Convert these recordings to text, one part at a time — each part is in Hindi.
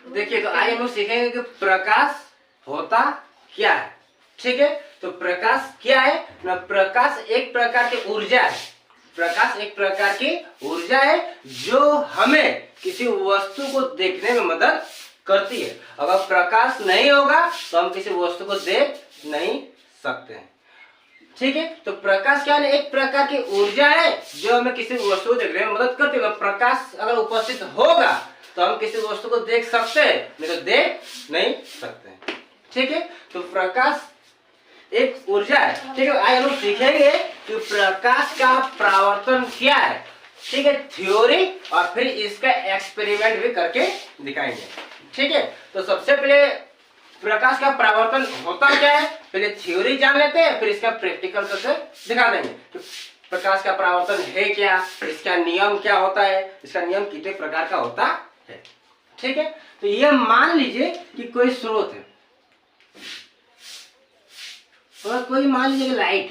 देखिए, तो आइए हम लोग सीखेंगे कि प्रकाश होता क्या है। ठीक है, तो प्रकाश क्या है ना? प्रकाश एक प्रकार की ऊर्जा है। प्रकाश एक प्रकार की ऊर्जा है जो हमें किसी वस्तु को देखने में मदद करती है। अगर प्रकाश नहीं होगा तो हम किसी वस्तु को देख नहीं सकते हैं। ठीक है, तो प्रकाश क्या है? एक प्रकार की ऊर्जा है जो हमें किसी वस्तु को देखने में मदद करती है। प्रकाश अगर उपस्थित होगा तो हम किसी वस्तु को देख सकते हैं, नहीं तो देख नहीं सकते। ठीक है, तो प्रकाश एक ऊर्जा है। ठीक है, आज हम लोग सीखेंगे कि प्रकाश का परावर्तन क्या है। ठीक है, थ्योरी और फिर इसका एक्सपेरिमेंट भी करके दिखाएंगे। ठीक है, तो सबसे पहले प्रकाश का परावर्तन होता क्या है, पहले थ्योरी जान लेते हैं, फिर इसका प्रैक्टिकल करके दिखा देंगे कि प्रकाश का परावर्तन है क्या, इसका नियम क्या होता है, इसका नियम कितने प्रकार का होता है। ठीक है, तो ये मान लीजिए कि कोई स्रोत है और कोई मान लीजिए लाइट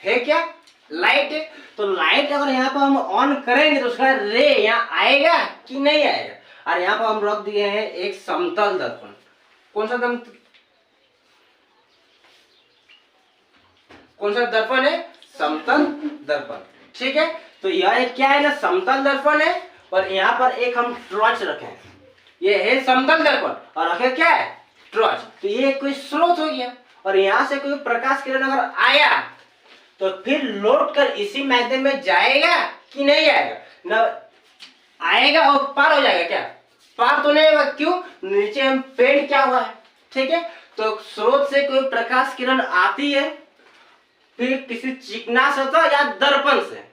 है क्या? लाइट है, तो लाइट अगर यहाँ पर हम ऑन करेंगे तो उसका रे यहाँ आएगा कि नहीं आएगा। और यहाँ पर हम रख दिए हैं एक समतल दर्पण। कौन सा दर्पण है? समतल दर्पण। ठीक है, तो यह क्या है ना, समतल दर्पण है और यहाँ पर एक हम टॉर्च रखे हैं। ये है समतल दर्पण और रखे क्या है? टॉर्च। तो ये कोई स्रोत हो गया और यहाँ से कोई प्रकाश किरण अगर आया तो फिर लौट कर इसी माध्यम में जाएगा कि नहीं आएगा? ना आएगा और पार हो जाएगा क्या? पार तो नहीं होगा। क्यों? नीचे हम पेंट क्या हुआ है। ठीक है, तो स्रोत से कोई प्रकाश किरण आती है, फिर किसी चिकना सतह या दर्पण से,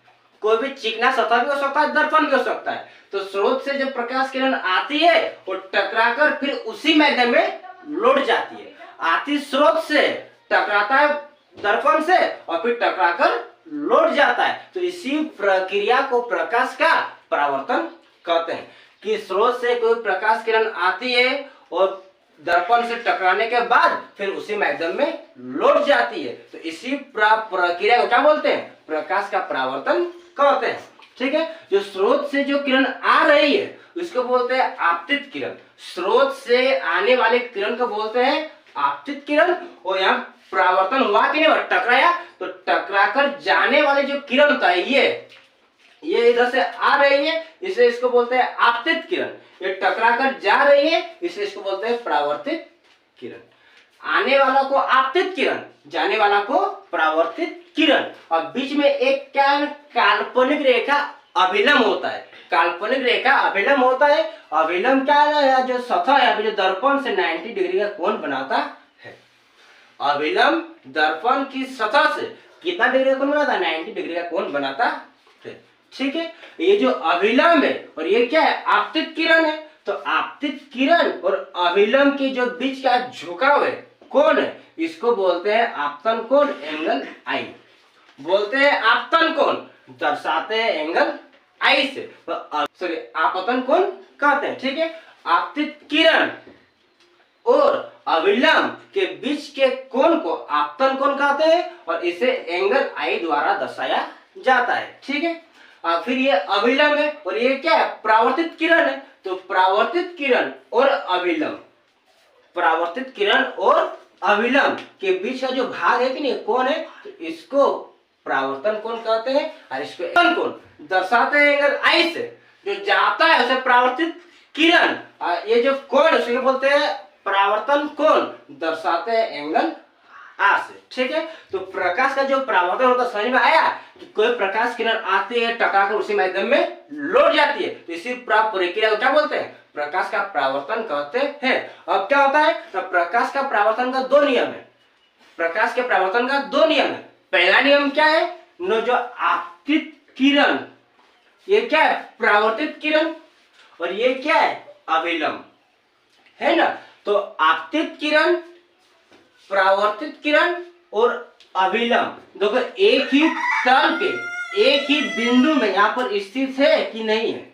कोई भी चिकना सतह भी हो सकता है, दर्पण भी हो सकता है। तो स्रोत से जब प्रकाश किरण आती है वो टकराकर फिर उसी माध्यम में लौट जाती है। आती स्रोत से, टकराता है दर्पण से और फिर टकराकर लौट जाता है। तो इसी प्रक्रिया को प्रकाश का परावर्तन कहते हैं कि स्रोत से कोई प्रकाश किरण आती है और दर्पण से टकराने के बाद फिर उसी माध्यम में लौट जाती है। तो इसी प्रक्रिया को क्या बोलते हैं? प्रकाश का परावर्तन कहते हैं। ठीक है, जो स्रोत से जो किरण आ रही है उसको बोलते हैं आपतित किरण। स्रोत से आने वाले किरण को बोलते हैं आपतित किरण। और यहाँ परावर्तन हुआ कि नहीं, टकराया, तो टकराकर जाने वाले जो किरण होता है ये इधर से आ रही है, इसलिए इसको बोलते हैं आपतित किरण। ये टकराकर जा रही है, इसलिए इसको बोलते हैं परावर्तित किरण। आने वाला को आपतित किरण, जाने वाला को परावर्तित किरण। और बीच में एक क्या काल्पनिक रेखा अभिलंब होता है। काल्पनिक रेखा अभिलंब होता है। अभिलंब क्या है? जो सतह है, जो दर्पण से 90 डिग्री का कोण बनाता है। अभिलंब दर्पण की सतह से कितना डिग्री का कोण बनाता है? 90 डिग्री का कोण बनाता है। ठीक है, ये जो अभिलंब है और ये क्या है? आपतित किरण है। तो आपतित किरण और अभिलंब के जो बीच का झुकाव है, कोण है, इसको बोलते हैं आपतन कोण, एंगल आई। बोलते हैं आपतन कोण, दर्शाते हैं एंगल आई से। सॉरी, आपतन कोण कहते हैं। ठीक है, आपतित किरण और अभिलंब के बीच के कोण को आपतन कोण कहते हैं और इसे एंगल आई द्वारा दर्शाया जाता है। ठीक है, फिर ये अभिलंब है और ये क्या है? परावर्तित किरण है। तो परावर्तित किरण और अभिलंब, परावर्तित किरण और अभिलंब के बीच का जो भाग है कि नहीं, कोण है, तो इसको परावर्तन कोण कहते हैं और इसको आपतन कोण दर्शाते हैं एंगल आई से। जो जाता है उसे परावर्तित किरण, ये जो कोण है उसे बोलते हैं परावर्तन कोण, दर्शाते हैं एंगल आ से। ठीक है, तो प्रकाश का जो परावर्तन होता है, समझ में आया कि कोई प्रकाश किरण आती है, टकराकर उसी माध्यम में लौट जाती है। तो इसी प्रक्रिया को क्या बोलते हैं? प्रकाश का परावर्तन कहते हैं। अब क्या होता है? तो प्रकाश का परावर्तन का दो नियम है। प्रकाश के परावर्तन का दो नियम है। पहला नियम क्या है? जो आपतित किरण, ये क्या है? परावर्तित किरण और ये क्या है? अभिलंब है ना। तो आपतित किरण, परावर्तित किरण और अभिलंब देखो एक ही तल पे, एक ही बिंदु में यहाँ पर स्थित है कि नहीं है?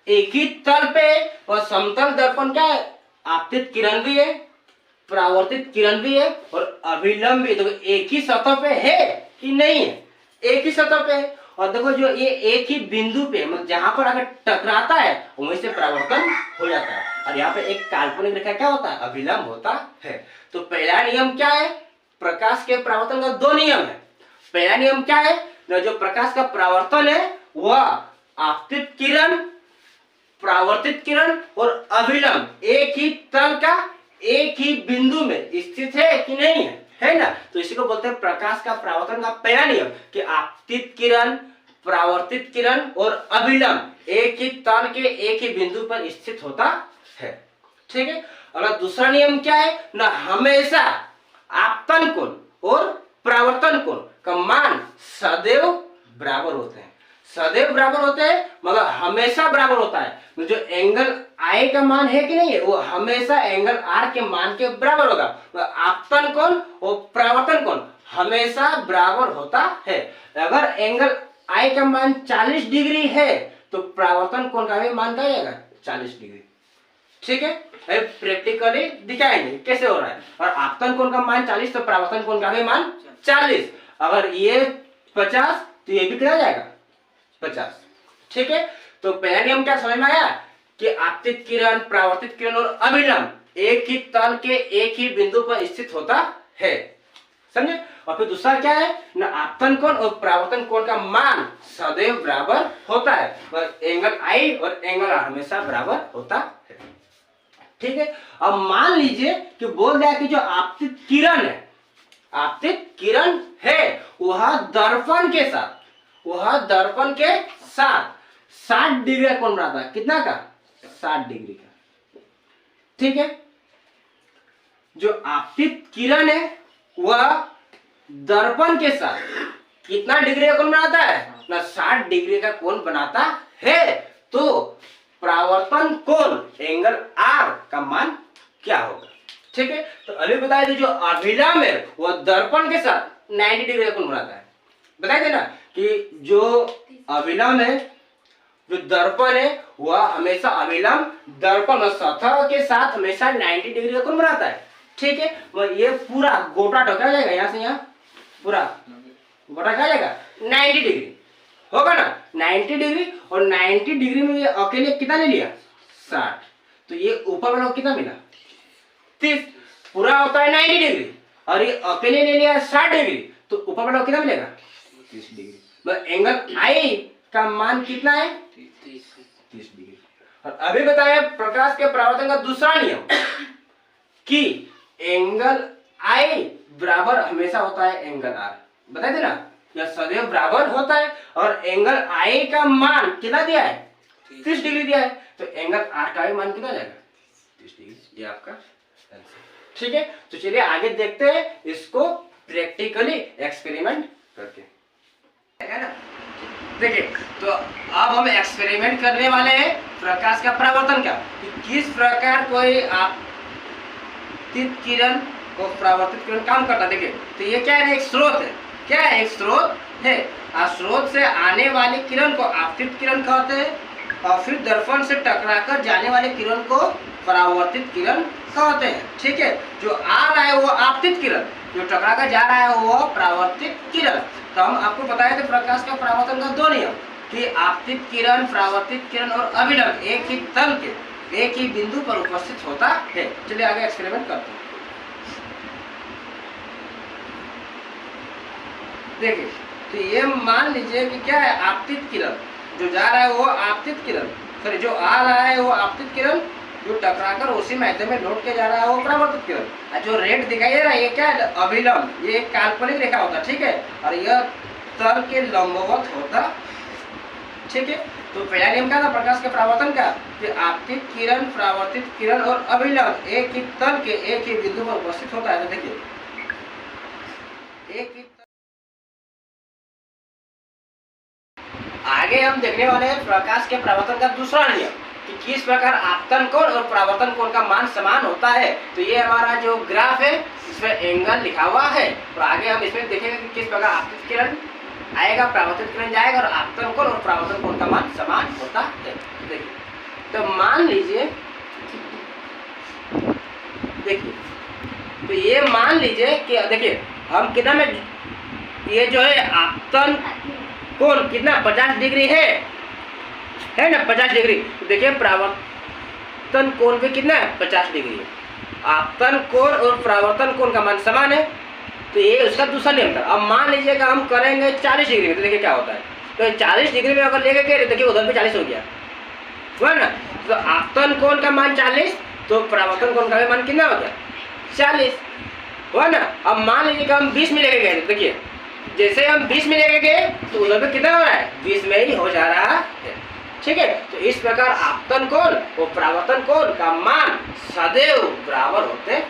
एक ही तल पे। और समतल दर्पण क्या है? आपतित किरण भी है, परावर्तित किरण भी है और अभिलंब भी। देखो एक ही सतह पे है कि नहीं है? एक ही सतह पे है। और देखो जो ये एक ही बिंदु पे, मतलब जहां पर अगर टकराता है वहीं से परावर्तन हो जाता है। और यहाँ पे एक काल्पनिक रेखा क्या होता है, अभिलंब होता है। तो पहला नियम क्या है, प्रकाश के परावर्तन का दो नियम है। पहला नियम क्या है, जो प्रकाश का परावर्तन है वह आपतित किरण, परावर्तित किरण और अभिलंब एक ही तल का एक ही बिंदु में स्थित है कि नहीं है ना। तो इसी को बोलते हैं प्रकाश का परावर्तन का पहला नियम कि आपतित किरण, परावर्तित किरण और अभिलंब एक ही तल के एक ही बिंदु पर स्थित होता है। ठीक है। और दूसरा नियम क्या है ना, हमेशा आपतन कोण और परावर्तन कोण का मान सदैव बराबर होते हैं। सदैव बराबर होते हैं मतलब हमेशा बराबर होता है। जो एंगल आई का मान है कि नहीं है वो हमेशा एंगल आर के मान के बराबर होगा। आपतन कोण और परावर्तन कोण हमेशा बराबर होता है। अगर एंगल आई का मान 40 डिग्री है तो परावर्तन कोण का भी मान क्या आएगा, 40 डिग्री। ठीक है, प्रैक्टिकली दिखाएंगे कैसे हो रहा है। और आपतन कोण का मान 40 तो परावर्तन कोण का भी मान 40। अगर ये 50 तो ये भी कितना जाएगा, 50। ठीक है, तो पहला नियम क्या समझ में आया कि आपतित किरण, परावर्तित किरण और अभिलंब एक ही तल के एक ही बिंदु पर स्थित होता है, समझे। और फिर दूसरा क्या है ना, आपतन कोण और परावर्तन कोण का मान सदैव बराबर होता है और एंगल आई और एंगल आर हमेशा बराबर होता है। ठीक है, अब मान लीजिए कि बोल दिया कि जो आपतित किरण है, आपतित किरण है वह दर्पण के साथ, वह दर्पण के साथ 60 डिग्री का कोण बनाता है। कितना का, 60 डिग्री का। ठीक है, जो आपतित किरण है वह दर्पण के साथ कितना डिग्री का कोण बनाता है ना, 60 डिग्री का कोण बनाता है। तो परावर्तन कोण एंगल आर का मान क्या होगा। ठीक है, तो अभी बताया जो अभिलंब है वह दर्पण के साथ 90 डिग्री का कोण बनाता है। बताए थे ना कि जो अभिलंब है, जो दर्पण है वह हमेशा अभिलंब दर्पण सतह के साथ हमेशा 90 डिग्री का कोण बनाता है। ठीक है, वह ये पूरा गोटा टका जाएगा, यहाँ से यहाँ पूरा गोटा क्या जाएगा, 90 डिग्री होगा ना, 90 डिग्री। और 90 डिग्री में ये अकेले कितना ले लिया, 60। तो ये ऊपर वाला कितना मिला, 30। पूरा होता है 90 डिग्री और ये अकेले ले लिया 60 डिग्री, तो ऊपर वाला कितना मिलेगा, 30 डिग्री। मतलब एंगल आई का मान कितना है, 30 डिग्री। और अभी बताया प्रकाश के परावर्तन का दूसरा नियम कि एंगल आई बराबर हमेशा होता है एंगल आर। बताए थे ना, यह सदैव बराबर होता है। और एंगल आई का मान कितना दिया है, 30 डिग्री दिया है। तो एंगल आर का भी मान कितना जाएगा, 30 डिग्री। ये आपका आंसर। ठीक है, तो चलिए आगे देखते हैं इसको प्रैक्टिकली एक्सपेरिमेंट करके, है ना। देखिए, तो अब हम एक्सपेरिमेंट करने वाले हैं प्रकाश का परावर्तन का, कि किस प्रकार कोई आपतित किरण और परावर्तित किरण काम करता है। देखिए, तो ये क्या है, एक स्रोत है। क्या है, एक स्रोत है। स्रोत से आने वाली किरण को आपतित किरण कहते हैं और फिर दर्पण से टकराकर जाने वाले किरण को परावर्तित किरण कहते हैं। ठीक है, जो आ रहा है वो आपतित किरण, जो टकराकर जा रहा है वो परावर्तित किरण। तो हम आपको बताए थे प्रकाश का परावर्तन का दो नियम कि आपतित किरण, परावर्तित किरण और अभिलंब एक ही तल के एक ही बिंदु पर उपस्थित होता है। चलिए आगे एक्सपेरिमेंट करते हैं। देखिए, तो ये मान लीजिए कि क्या है, आपतित किरण जो जा रहा है वो आपतित किरण, सॉरी जो आ रहा है वो आपतित किरण, जो टकराकर उसी माध्यम में लौट के जा रहा है वो परावर्तित किरण। जो रेड दिखाई दे रहा है ये क्या है, अभिलंब। ये एक काल्पनिक रेखा होता है, ठीक है, और यह तल के लंबवत होता। ठीक है, तो पहला नियम क्या था प्रकाश के परावर्तन का, कि आपतित किरण, परावर्तित किरण और अभिलंब एक ही तल के एक ही बिंदु पर उपस्थित होता है। तो देखिए, एक ही आगे हम देखने वाले हैं प्रकाश के परावर्तन का दूसरा नियम कि किस प्रकार आपतन कोण और परावर्तन कोण का मान समान होता है। तो ये हमारा जो ग्राफ है इसमें एंगल लिखा हुआ है। तो आगे हम इसमें देखेंगे कि किस प्रकार आपतित किरण आएगा, परावर्तित किरण जाएगा और आपतन कोण और परावर्तन कोण का मान समान होता है। देखिए, तो मान लीजिए, देखिए, तो ये मान लीजिए कि देखिए हम कितना में ये जो है आपतन कोण कितना 50 डिग्री है ना, 50 डिग्री। तो देखिए आपतन कोण भी कितना है 50 डिग्री है। आपतन कोण और परावर्तन कोण का मान समान है, तो ये उसका दूसरा नियम था। अब मान लीजिएगा हम करेंगे 40 डिग्री में, तो देखिए क्या होता है। तो 40 डिग्री में अगर लेके गए तो देखिए उधर भी 40 हो गया, हुआ ना। तो आपतन कोण का मान 40, तो परावर्तन कोण का भी मान कितना हो गया 40, हुआ ना। अब मान लीजिएगा हम 20 में लेके गए, तो देखिए जैसे हम 20 में लेके गए तो उधर पे कितना हो रहा है 20 में ही हो जा रहा है, ठीक है। तो इस प्रकार आपतन कोण और परावर्तन कोण का मान सदैव बराबर होते